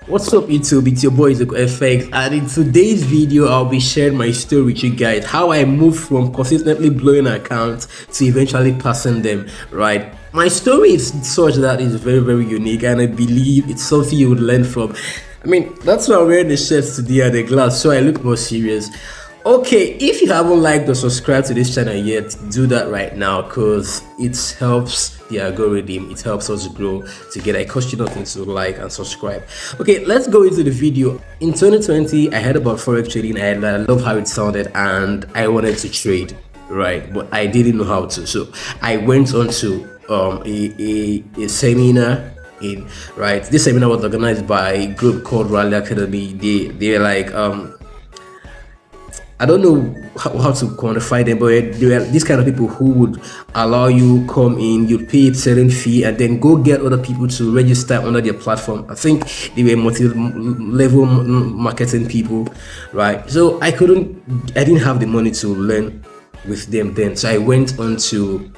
What's up YouTube, it's your boy FX, and in today's video I'll be sharing my story with you guys, how I moved from consistently blowing accounts to eventually passing them, right? My story is such that it's very unique, and I believe it's something you would learn from. I mean, that's why I'm wearing the shirts today and the glass, so I look more serious. Okay, if you haven't liked or subscribed to this channel yet, do that right now because it helps the algorithm, it helps us grow together. It costs you nothing to like and subscribe. Okay, let's go into the video. In 2020, I heard about Forex trading and I love how it sounded and I wanted to trade, right? But I didn't know how to. So I went on to a seminar in, right? This seminar was organized by a group called Rally Academy. They're like I don't know how to quantify them, but they are these kind of people who would allow you come in, you pay a certain fee, and then go get other people to register under their platform. I think they were multi-level marketing people, right? So I didn't have the money to learn with them then. So I went on to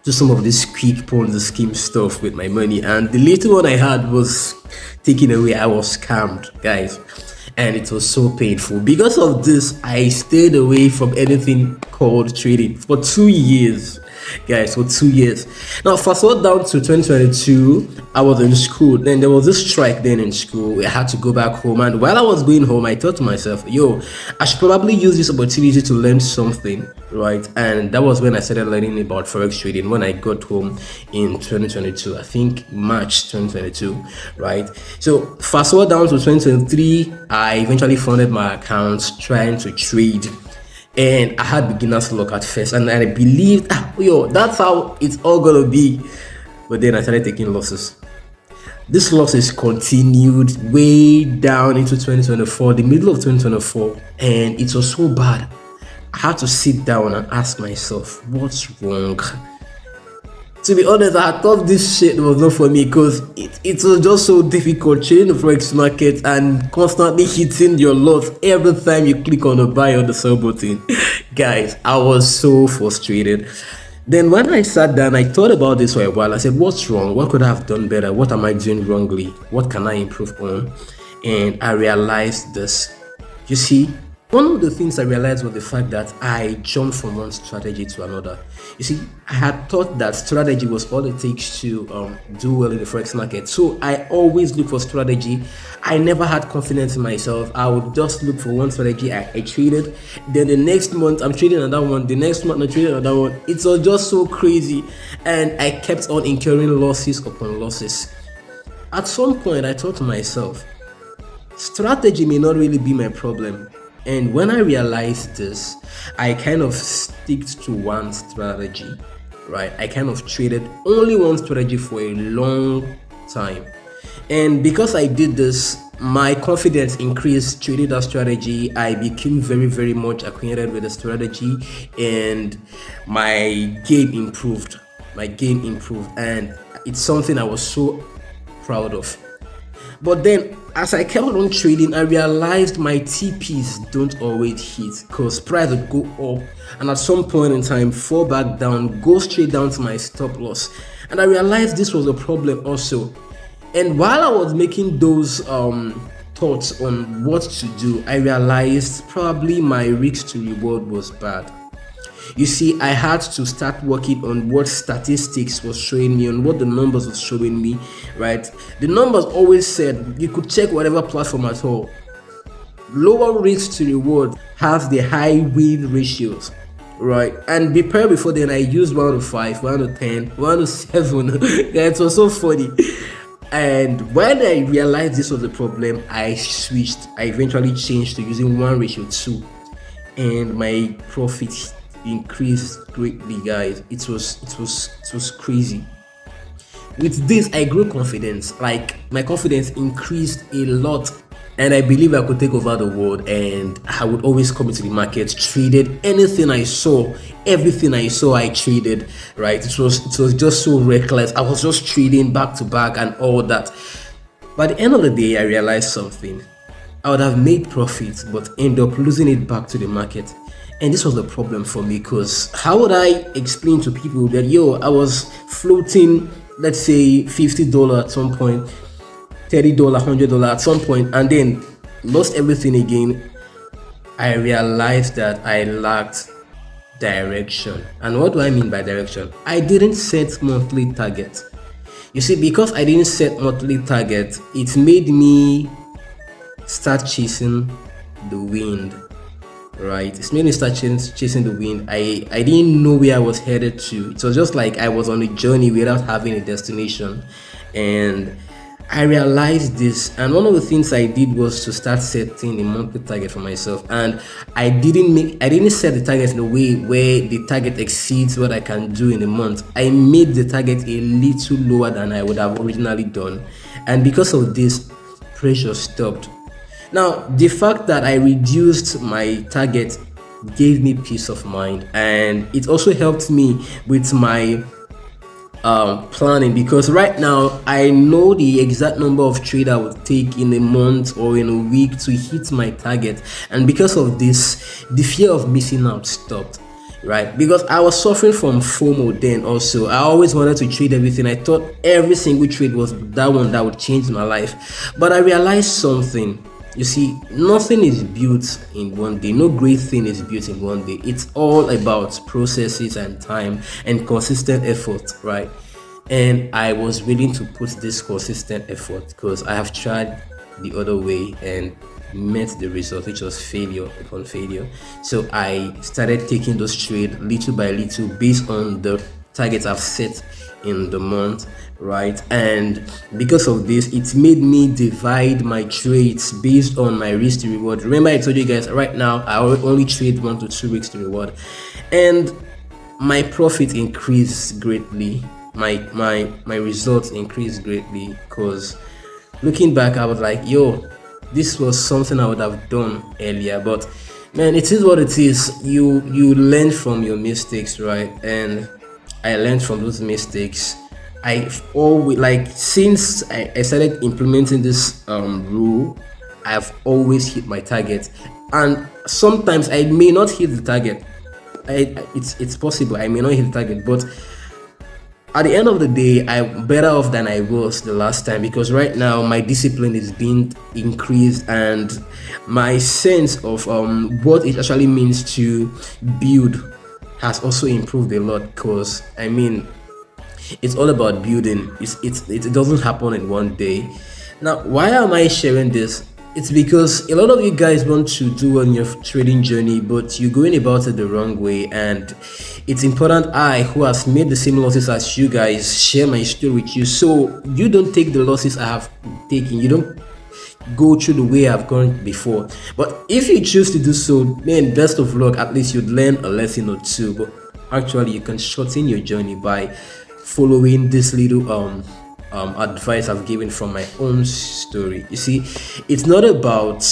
do some of this quick Ponzi scheme stuff with my money, and the little one I had was taken away. I was scammed, guys, and it was so painful. Because of this, I stayed away from anything called trading for 2 years, guys, for 2 years. Now fast forward down to 2022, I was in school. Then there was this strike then in school. I had to go back home, and while I was going home, I thought to myself, yo, I should probably use this opportunity to learn something, right? And that was when I started learning about Forex trading when I got home in 2022. I think March 2022, right? So fast forward down to 2023, I eventually funded my accounts trying to trade, and I had beginner's luck at first, and I believed, yo, that's how it's all gonna be. But then I started taking losses. This losses continued way down into 2024, the middle of 2024, and it was so bad. I had to sit down and ask myself, what's wrong? To be honest, I thought this shit was not for me because it was just so difficult trading the Forex market and constantly hitting your loss every time you click on the buy or the sell button. Guys, I was so frustrated. Then when I sat down, I thought about this for a while. I said, what's wrong? What could I have done better? What am I doing wrongly? What can I improve on? And I realized this. You see, one of the things I realized was the fact that I jumped from one strategy to another. You see, I had thought that strategy was all it takes to do well in the Forex market. So I always look for strategy. I never had confidence in myself. I would just look for one strategy. I traded. Then the next month, I'm trading another one. The next month, I'm trading another one. It was just so crazy. And I kept on incurring losses upon losses. At some point, I thought to myself, strategy may not really be my problem. And when I realized this, I kind of sticked to one strategy, right? I kind of traded only one strategy for a long time. And because I did this, my confidence increased trading that strategy. I became very much acquainted with the strategy, and my game improved. And it's something I was so proud of. But then, as I kept on trading, I realized my TPs don't always hit because price would go up and at some point in time fall back down, go straight down to my stop loss. And I realized this was a problem also. And while I was making those thoughts on what to do, I realized probably my risk to reward was bad. You see, I had to start working on what statistics was showing me, on what the numbers was showing me, right? The numbers always said, you could check whatever platform at all. Lower risk to reward has the high win ratios, right? And before then, I used 1 to 5, 1 to 10, 1 to 7. Yeah, it was so funny. And when I realized this was the problem, I switched. I eventually changed to using 1:2, and my profit increased greatly, guys. It was crazy. With this, I grew confidence. Like, my confidence increased a lot, and I believe I could take over the world. And I would always come into the market, traded anything I saw, everything I saw, I traded. Right? It was just so reckless. I was just trading back to back and all that. By the end of the day, I realized something. I would have made profits, but end up losing it back to the market. And this was a problem for me because how would I explain to people that, yo, I was floating, let's say $50 at some point, $30, $100 at some point, and then lost everything again. I realized that I lacked direction. And what do I mean by direction? I didn't set monthly targets. You see, because I didn't set monthly targets, it made me start chasing the wind. Right, it's made me start chasing the wind. I didn't know where I was headed to. It was just like I was on a journey without having a destination, and I realized this. And one of the things I did was to start setting a monthly target for myself. And I didn't set the target in a way where the target exceeds what I can do in a month. I made the target a little lower than I would have originally done, and because of this, pressure stopped. Now, the fact that I reduced my target gave me peace of mind, and it also helped me with my planning, because right now I know the exact number of trade I would take in a month or in a week to hit my target. And because of this, the fear of missing out stopped. Right, because I was suffering from FOMO then also. I always wanted to trade everything. I thought every single trade was that one that would change my life. But I realized something. You see, nothing is built in one day. No great thing is built in one day. It's all about processes and time and consistent effort, right? And I was willing to put this consistent effort because I have tried the other way and met the result, which was failure upon failure. So I started taking those trades little by little based on the targets I've set in the month, right? And because of this, it made me divide my trades based on my risk to reward. Remember, I told you guys right now I only trade 1 to 2 weeks to reward, and my profit increased greatly. My results increased greatly, because looking back, I was like, yo, this was something I would have done earlier. But man, it is what it is. You learn from your mistakes, right? And I learned from those mistakes. I've always, like, since I started implementing this rule, I've always hit my target. And sometimes I may not hit the target. It's possible I may not hit the target, but at the end of the day, I'm better off than I was the last time, because right now my discipline is being increased, and my sense of what it actually means to build has also improved a lot. Because I mean, it's all about building. It doesn't happen in one day. Now, why am I sharing this? It's because a lot of you guys want to do on your trading journey, but you're going about it the wrong way. And it's important I, who has made the same losses as you guys, share my story with you, so you don't take the losses I have taken. You don't go through the way I've gone before. But if you choose to do so, then best of luck. At least you'd learn a lesson or two. But actually, you can shorten your journey by following this little advice I've given from my own story. You see, it's not about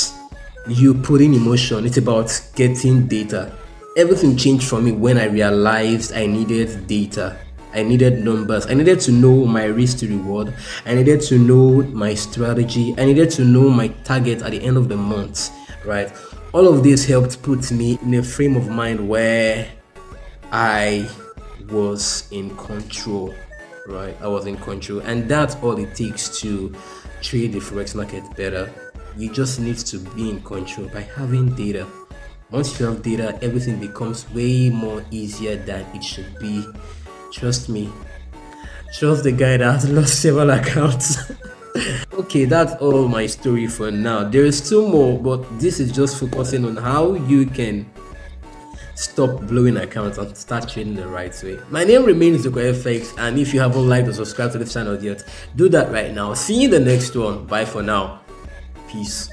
you putting emotion, it's about getting data. Everything changed for me when I realized I needed data. I needed numbers. I needed to know my risk to reward. I needed to know my strategy. I needed to know my target at the end of the month, right? All of this helped put me in a frame of mind where I was in control. Right, I was in control, and that's all it takes to trade the forex market better. You just need to be in control by having data. Once you have data, everything becomes way more easier than it should be. Trust me. Trust the guy that has lost several accounts. Okay, that's all my story for now. There is 2 more, but this is just focusing on how you can stop blowing accounts and start trading the right way. My name remains FX, and if you haven't liked or subscribed to this channel yet, do that right now. See you in the next one. Bye for now. Peace.